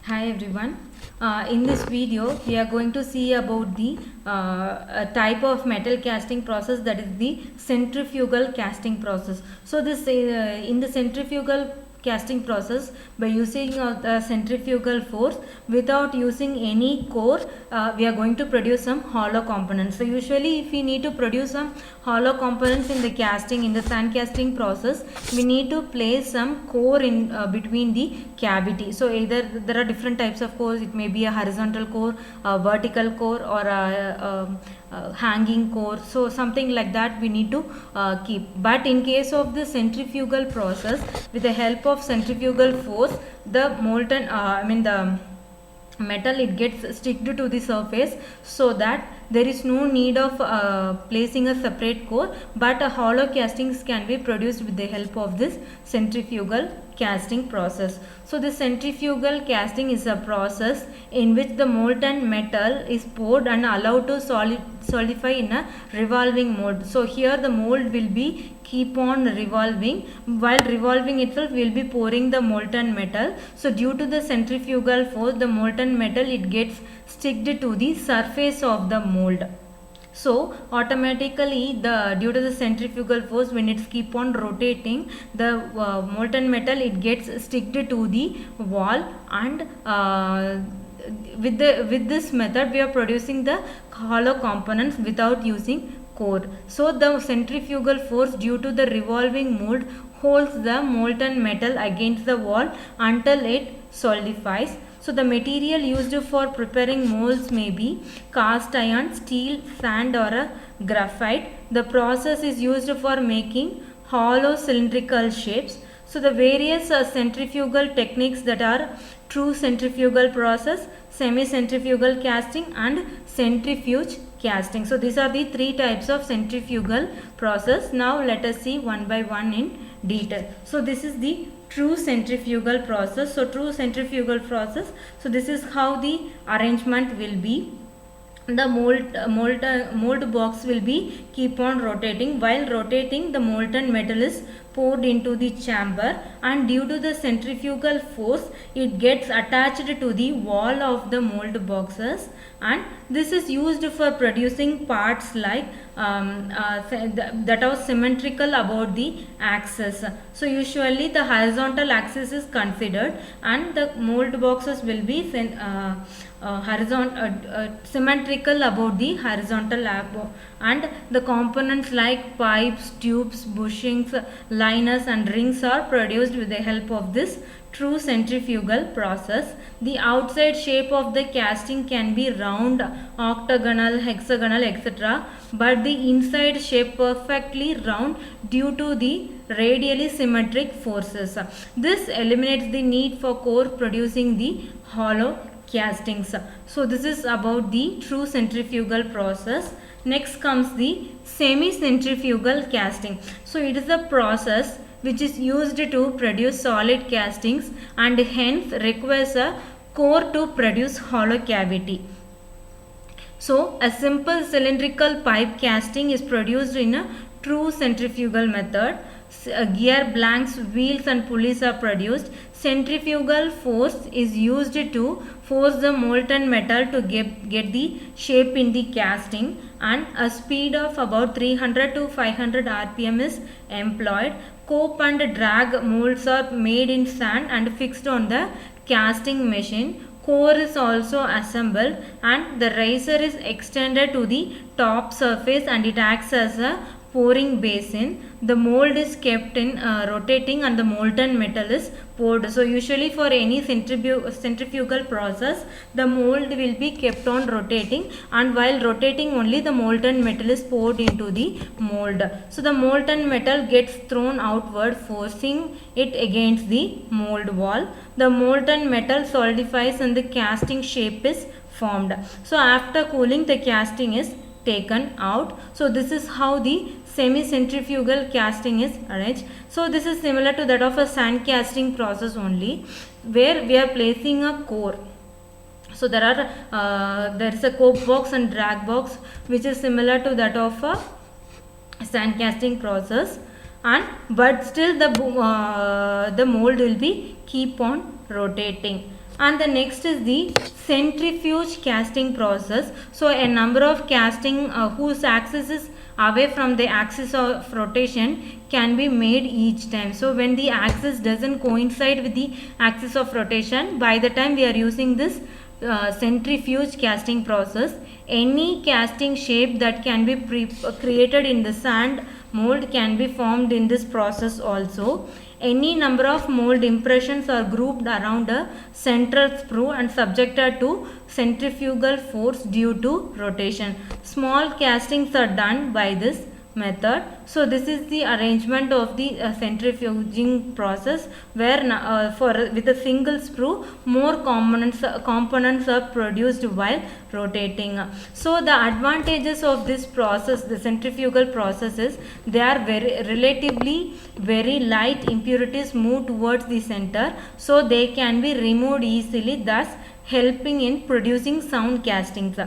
Hi everyone. In this video, we are going to see about the type of metal casting process, that is the centrifugal casting process. So this in the centrifugal casting process, by using the centrifugal force without using any core, we are going to produce some hollow components. So usually if we need to produce some hollow components in the casting, in the sand casting process, we need to place some core in between the cavity. So either there are different types of cores. It may be a horizontal core, a vertical core, or a hanging core. So something like that we need to keep. But in case of the centrifugal process, with the help of centrifugal force, the molten the metal, it gets sticked to the surface, so that there is no need of placing a separate core, but a hollow castings can be produced with the help of this centrifugal casting process. So the centrifugal casting is a process in which the molten metal is poured and allowed to solidify in a revolving mold. So here the mold will be keep on revolving. While revolving itself, we will be pouring the molten metal. So due to the centrifugal force, the molten metal, it gets sticked to the surface of the mold. So automatically, due to the centrifugal force, when it's keep on rotating, the molten metal, it gets sticked to the wall, and with this method we are producing the hollow components without using core. So the centrifugal force due to the revolving mold holds the molten metal against the wall until it solidifies. So the material used for preparing molds may be cast iron, steel, sand, or a graphite. The process is used for making hollow cylindrical shapes. So the various centrifugal techniques, that are true centrifugal process, semi-centrifugal casting, and centrifuge casting. So these are the three types of centrifugal process. Now let us see one by one in detail. So this is the true centrifugal process. So true centrifugal process, so this is how the arrangement will be. The mold box will be keep on rotating. While rotating, the molten metal is poured into the chamber, and due to the centrifugal force, it gets attached to the wall of the mold boxes, and this is used for producing parts like that are symmetrical about the axis. So usually the horizontal axis is considered, and the mold boxes will be symmetrical about the horizontal lab, and the components like pipes, tubes, bushings, liners, and rings are produced with the help of this true centrifugal process. The outside shape of the casting can be round, octagonal, hexagonal, etc., but the inside shape perfectly round due to the radially symmetric forces. This eliminates the need for core producing the hollow castings. So this is about the true centrifugal process. Next comes the semi-centrifugal casting. So it is a process which is used to produce solid castings, and hence requires a core to produce hollow cavity. So a simple cylindrical pipe casting is produced in a true centrifugal method. Gear blanks, wheels, and pulleys are produced. Centrifugal force is used to force the molten metal to get the shape in the casting, and a speed of about 300 to 500 rpm is employed. Cope and drag molds are made in sand and fixed on the casting machine. Core is also assembled, and the riser is extended to the top surface, and it acts as a pouring basin. The mold is kept in rotating, and the molten metal is poured. So usually for any centrifugal process, the mold will be kept on rotating, and while rotating only, the molten metal is poured into the mold. So the molten metal gets thrown outward, forcing it against the mold wall. The molten metal solidifies and the casting shape is formed. So after cooling, the casting is taken out. So this is how the semi-centrifugal casting is arranged. So this is similar to that of a sand casting process only, where we are placing a core. So there is a cope box and drag box, which is similar to that of a sand casting process, and but still the mold will be keep on rotating. And the next is the centrifuge casting process. So a number of casting whose axis is away from the axis of rotation can be made each time. So when the axis doesn't coincide with the axis of rotation, by the time we are using this centrifuge casting process, any casting shape that can be created in the sand mold can be formed in this process also. Any number of mold impressions are grouped around a central sprue and subjected to centrifugal force due to rotation. Small castings are done by this method. So this is the arrangement of the centrifuging process, where for with a single sprue more components are produced while rotating. So the advantages of this process, the centrifugal process, is they are relatively very light impurities move towards the center, so they can be removed easily, thus helping in producing sound castings.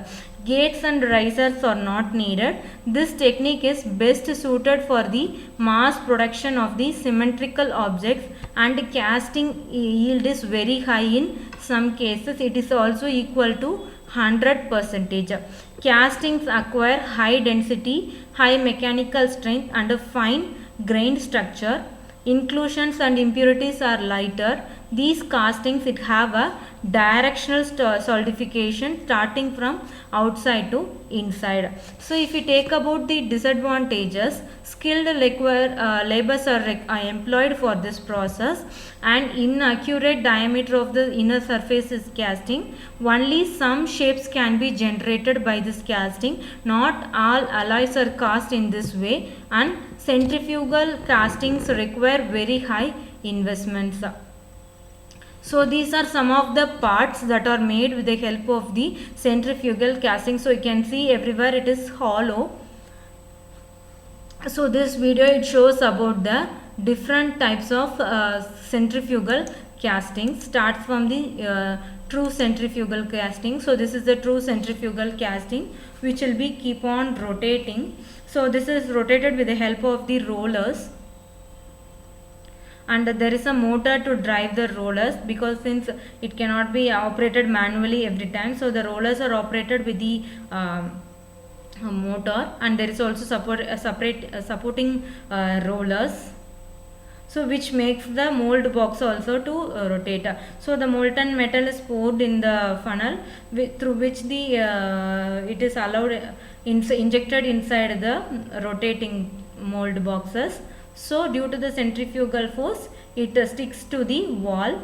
Gates and risers are not needed. This technique is best suited for the mass production of the symmetrical objects, and casting yield is very high in some cases. It is also equal to 100%. Castings acquire high density, high mechanical strength and a fine grained structure. Inclusions and impurities are lighter. These castings have a directional solidification starting from outside to inside. So if we take about the disadvantages, skilled laborers are employed for this process, and inaccurate diameter of the inner surface is casting. Only some shapes can be generated by this casting. Not all alloys are cast in this way, and centrifugal castings require very high investments. So these are some of the parts that are made with the help of the centrifugal casting. So you can see everywhere it is hollow. So this video it shows about the different types of centrifugal casting. Starts from the true centrifugal casting. So this is the true centrifugal casting, which will be keep on rotating. So this is rotated with the help of the rollers, and there is a motor to drive the rollers, because since it cannot be operated manually every time, so the rollers are operated with the motor, and there is also supporting rollers, so which makes the mold box also to rotate. So the molten metal is poured in the funnel through which the it is allowed injected inside the rotating mold boxes. So due to the centrifugal force, it sticks to the wall,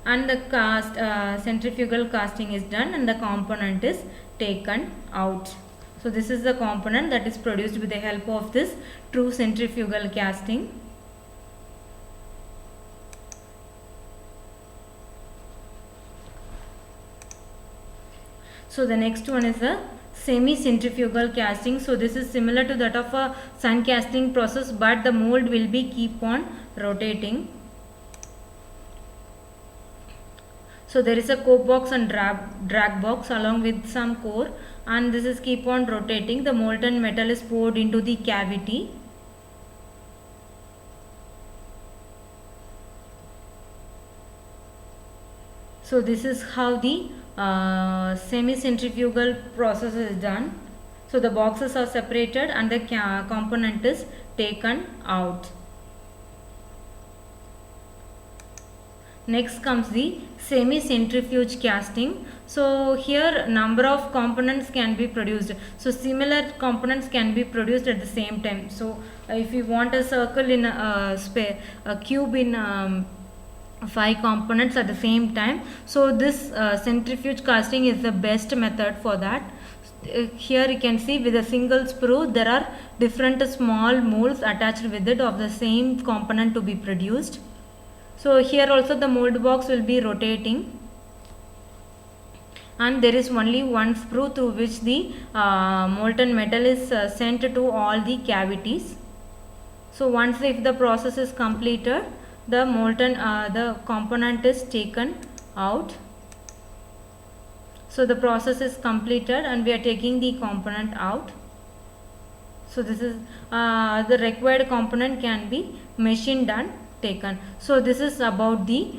and the centrifugal casting is done, and the component is taken out. So this is the component that is produced with the help of this true centrifugal casting. So the next one is a semi-centrifugal casting. So this is similar to that of a sun casting process, but the mold will be keep on rotating. So there is a cope box and drag box along with some core, and this is keep on rotating. The molten metal is poured into the cavity. So this is how the semi-centrifugal process is done. So the boxes are separated and the component is taken out. Next comes the semi-centrifuge casting. So here number of components can be produced. So similar components can be produced at the same time. So if you want a circle in a cube in 5 components at the same time, so this centrifuge casting is the best method for that. Here you can see with a single sprue there are different small molds attached with it of the same component to be produced. So here also the mold box will be rotating, and there is only one sprue through which the molten metal is sent to all the cavities. So once if the process is completed, the the component is taken out. So the process is completed and we are taking the component out. So this is the required component can be machined and taken. So this is about the